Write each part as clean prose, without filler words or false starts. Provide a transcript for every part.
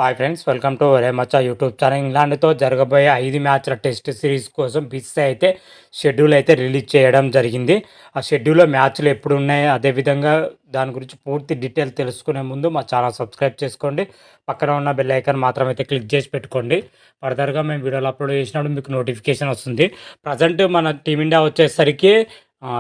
Hi friends, welcome to ఒరే మచ్చా YouTube channel. ఇంగ్లాండ్తో జరగబోయే 5 మ్యాచ్ల టెస్ట్ సిరీస్ కోసం బిసిసిఐ అయితే షెడ్యూల్ అయితే రిలీజ్ చేయడం జరిగింది. ఆ షెడ్యూల్లో మ్యాచ్లు ఎప్పుడు ఉన్నాయి, అదేవిధంగా దాని గురించి పూర్తి డీటెయిల్ తెలుసుకునే ముందు మా ఛానల్ సబ్స్క్రైబ్ చేసుకోండి. పక్కన ఉన్న బెల్ ఐకాన్ మాత్రం అయితే క్లిక్ చేసి పెట్టుకోండి. ఫర్దర్గా మేము వీడియోలు అప్లోడ్ చేసినప్పుడు మీకు నోటిఫికేషన్ వస్తుంది. ప్రజెంట్ మన టీమిండియా వచ్చేసరికి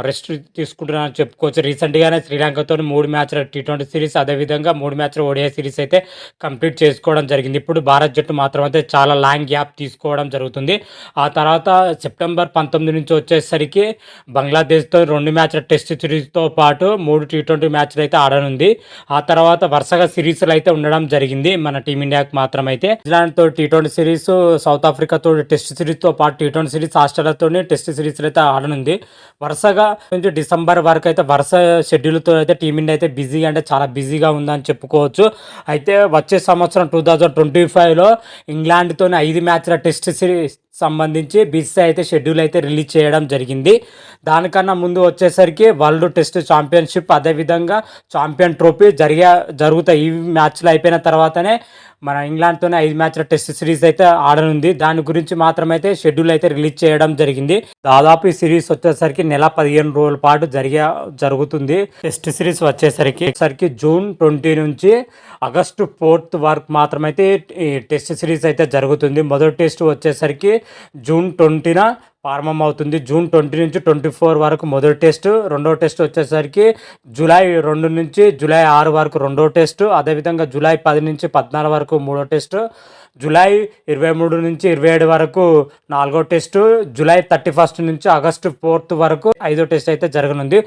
రెస్ట్ తీసుకుంటున్నారని చెప్పుకోవచ్చు. రీసెంట్గానే శ్రీలంకతో 3 మ్యాచ్ల టీ20 సిరీస్, అదేవిధంగా 3 మ్యాచ్ల ఓడిఐ సిరీస్ అయితే కంప్లీట్ చేసుకోవడం జరిగింది. ఇప్పుడు భారత్ జట్టు మాత్రం అయితే చాలా లాంగ్ గ్యాప్ తీసుకోవడం జరుగుతుంది. ఆ తర్వాత సెప్టెంబర్ 19 నుంచి వచ్చేసరికి బంగ్లాదేశ్తో 2 మ్యాచ్ల టెస్ట్ సిరీస్తో పాటు 3 టీ20 మ్యాచ్లు అయితే ఆడనుంది. ఆ తర్వాత వరుసగా సిరీస్లు అయితే ఉండడం జరిగింది మన టీమిండియాకి మాత్రం. అయితే న్యూజిలాండ్తో టీ20 సిరీస్, సౌత్ ఆఫ్రికాతో టెస్ట్ సిరీస్తో పాటు టీ20 సిరీస్, ఆస్ట్రేలియాతో టెస్ట్ సిరీస్లు అయితే ఆడనుంది. వరుసగా నుంచి డిసెంబర్ వరకు అయితే వరుస షెడ్యూల్తో అయితే టీమిండియా అయితే బిజీగా, అంటే చాలా బిజీగా ఉందని చెప్పుకోవచ్చు. అయితే వచ్చే సంవత్సరం 2025లో ఇంగ్లాండ్తో 5 మ్యాచ్ల టెస్ట్ సిరీస్ సంబంధించి బిసిసిఐ అయితే షెడ్యూల్ అయితే రిలీజ్ చేయడం జరిగింది. దానికన్నా ముందు వచ్చేసరికి వరల్డ్ టెస్ట్ ఛాంపియన్షిప్, అదేవిధంగా ఛాంపియన్ ట్రోఫీ జరుగుతాయి. ఈ మ్యాచ్లు అయిపోయిన తర్వాతనే మన ఇంగ్లాండ్తోనే 5 మ్యాచ్ల టెస్ట్ సిరీస్ అయితే ఆడనుంది. దాని గురించి మాత్రమైతే షెడ్యూల్ అయితే రిలీజ్ చేయడం జరిగింది. దాదాపు ఈ సిరీస్ వచ్చేసరికి నెల 15 రోజుల పాటు జరుగుతుంది. టెస్ట్ సిరీస్ వచ్చేసరికి జూన్ 20 నుంచి ఆగస్టు 4 వరకు మాత్రమైతే ఈ టెస్ట్ సిరీస్ అయితే జరుగుతుంది. మొదటి టెస్ట్ వచ్చేసరికి జూన్ 20న ప్రారంభం అవుతుంది. జూన్ 20 నుంచి 24 వరకు మొదటి టెస్ట్. రెండో టెస్ట్ వచ్చేసరికి జూలై 2 నుంచి జూలై 6 వరకు రెండో టెస్ట్. అదేవిధంగా జూలై 10 నుంచి 14 వరకు మూడో టెస్ట్. జూలై 23 నుంచి 27 వరకు నాలుగో టెస్టు. జూలై 31 నుంచి ఆగస్టు 4 వరకు ఐదో టెస్ట్ అయితే జరగనుంది.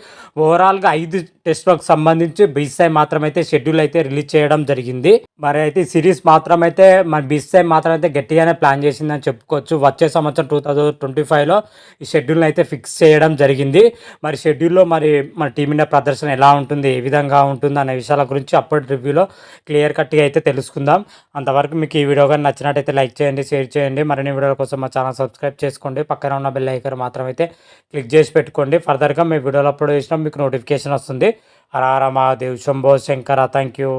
ఓవరాల్గా 5 టెస్టులకు సంబంధించి బిసిసిఐ మాత్రమైతే షెడ్యూల్ అయితే రిలీజ్ చేయడం జరిగింది. మరి అయితే సిరీస్ మాత్రమైతే మన బిసిసిఐ మాత్రమైతే గట్టిగానే ప్లాన్ చేసిందని చెప్పుకోవచ్చు. వచ్చే సంవత్సరం 2025లో ఈ షెడ్యూల్ని అయితే ఫిక్స్ చేయడం జరిగింది. మరి షెడ్యూల్లో మరి మన టీమిండియా ప్రదర్శన ఎలా ఉంటుంది, ఏ విధంగా ఉంటుంది అనే విషయాల గురించి అప్పటి రివ్యూలో క్లియర్ కట్గా అయితే తెలుసుకుందాం. అంతవరకు మీకు ఈ వీడియో నచ్చినట్టయితే లైక్ చేయండి, షేర్ చేయండి. మరిన్ని వీడియోల కోసం మా ఛానల్ సబ్స్క్రైబ్ చేసుకోండి. పక్కన ఉన్న బెల్ ఐకాన్ మాత్రం అయితే క్లిక్ చేసి పెట్టుకోండి. ఫర్దర్గా మీ వీడియోలు అప్లోడ్ చేసినా మీకు నోటిఫికేషన్ వస్తుంది. హర హర మహాదేవ్, శంభో శంకర. Thank you.